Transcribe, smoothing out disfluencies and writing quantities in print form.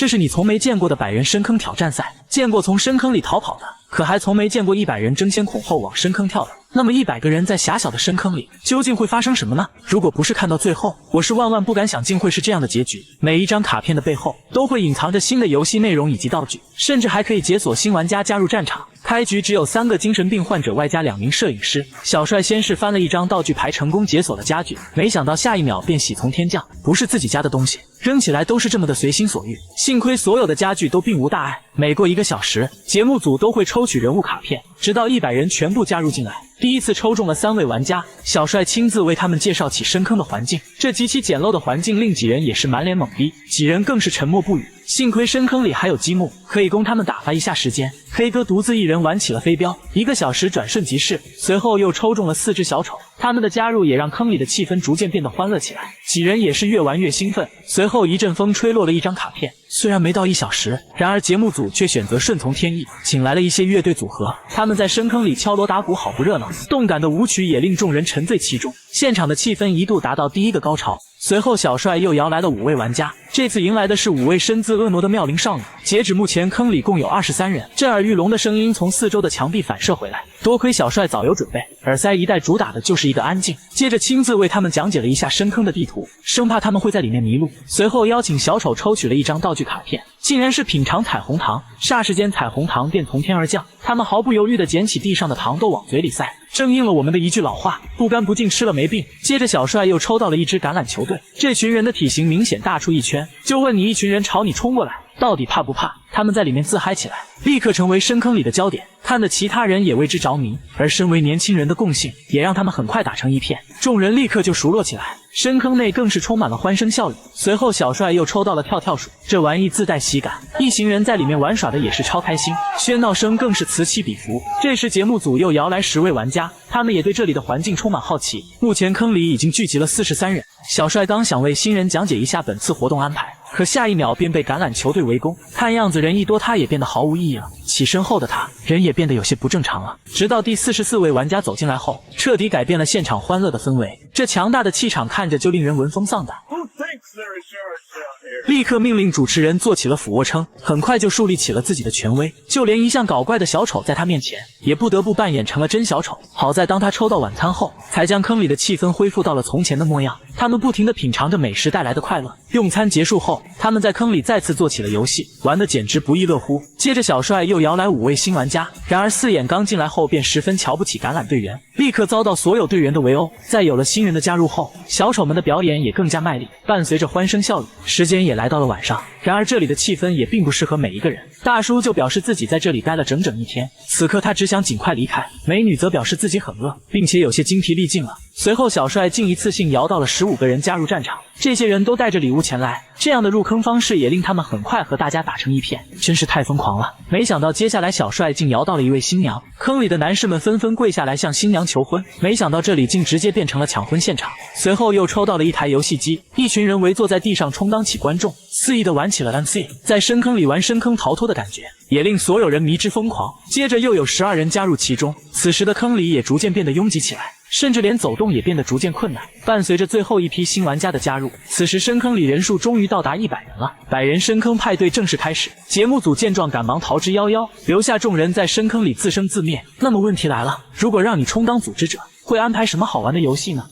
这是你从没见过的100人深坑挑战赛，见过从深坑里逃跑的，可还从没见过100人争先恐后往深坑跳的。那么100个人在狭小的深坑里，究竟会发生什么呢？如果不是看到最后，我是万万不敢想竟会是这样的结局。每一张卡片的背后，都会隐藏着新的游戏内容以及道具，甚至还可以解锁新玩家加入战场。开局只有3个精神病患者外加2名摄影师。小帅先是翻了一张道具牌，成功解锁了家具，没想到下一秒便喜从天降，不是自己家的东西，扔起来都是这么的随心所欲。幸亏所有的家具都并无大碍。每过1个小时，节目组都会抽取人物卡片，直到100人全部加入进来。第一次抽中了3位玩家，小帅亲自为他们介绍起深坑的环境。这极其简陋的环境令几人也是满脸懵逼，几人更是沉默不语。幸亏深坑里还有积木，可以供他们打发一下时间。黑哥独自一人玩起了飞镖，1个小时转瞬即逝。随后又抽中了4只小丑，他们的加入也让坑里的气氛逐渐变得欢乐起来。几人也是越玩越兴奋。随后一阵风吹落了一张卡片，虽然没到1小时，然而节目组却选择顺从天意，请来了一些乐队组合，他们在深坑里敲锣打鼓，好不热闹。动感的舞曲也令众人沉醉其中，现场的气氛一度达到第1个高潮。随后小帅又摇来了5位玩家，这次迎来的是5位身姿婀娜的妙龄少女。截止目前，坑里共有23人。震耳欲聋的声音从4周的墙壁反射回来，多亏小帅早有准备，耳塞一戴主打的就是一个安静。接着亲自为他们讲解了一下深坑的地图，生怕他们会在里面迷路。随后邀请小丑抽取了一张道具卡片，竟然是品尝彩虹糖。霎时间彩虹糖便从天而降，他们毫不犹豫地捡起地上的糖豆往嘴里塞，正应了我们的一句老话，不干不净吃了没病。接着小帅又抽到了一支橄榄球队，这群人的体型明显大出一圈，就问你一群人朝你冲过来，到底怕不怕？他们在里面自嗨起来，立刻成为深坑里的焦点，看得其他人也为之着迷。而身为年轻人的共性，也让他们很快打成一片，众人立刻就熟络起来。深坑内更是充满了欢声笑语。随后小帅又抽到了跳跳鼠，这玩意自带喜感，一行人在里面玩耍的也是超开心，喧闹声更是此起彼伏。这时节目组又摇来10位玩家，他们也对这里的环境充满好奇。目前坑里已经聚集了43人，小帅刚想为新人讲解一下本次活动安排，可下一秒便被橄榄球队围攻，看样子人一多他也变得毫无意义了。起身后的他人也变得有些不正常了。直到第44位玩家走进来后，彻底改变了现场欢乐的氛围。这强大的气场看着就令人闻风丧胆。立刻命令主持人做起了俯卧撑，很快就树立起了自己的权威，就连一向搞怪的小丑在他面前也不得不扮演成了真小丑。好在当他抽到晚餐后，才将坑里的气氛恢复到了从前的模样。他们不停地品尝着美食带来的快乐。用餐结束后，他们在坑里再次做起了游戏，玩得简直不亦乐乎。接着小帅又摇来5位新玩家，然而4眼刚进来后便十分瞧不起橄榄队员，立刻遭到所有队员的围殴。在有了新人的加入后，小丑们的表演也更加卖力，伴随着欢声笑语。时间也来到了晚上，然而这里的气氛也并不适合每一个人。大叔就表示自己在这里待了整整1天，此刻他只想尽快离开。美女则表示自己很饿，并且有些精疲力尽了。随后小帅竟一次性摇到了15个人加入战场，这些人都带着礼物前来，这样的入坑方式也令他们很快和大家打成一片，真是太疯狂了。没想到接下来小帅竟摇到了一位新娘，坑里的男士们纷纷跪下来向新娘求婚，没想到这里竟直接变成了抢婚现场。随后又抽到了一台游戏机，一群人围坐在地上充当起观众，肆意的玩起了 MC， 在深坑里玩深坑逃脱的感觉也令所有人迷之疯狂。接着又有12人加入其中，此时的坑里也逐渐变得拥挤起来，甚至连走动也变得逐渐困难。伴随着最后一批新玩家的加入，此时深坑里人数终于到达100人了。100人深坑派对正式开始。节目组见状赶忙逃之夭夭，留下众人在深坑里自生自灭。那么问题来了，如果让你充当组织者，会安排什么好玩的游戏呢？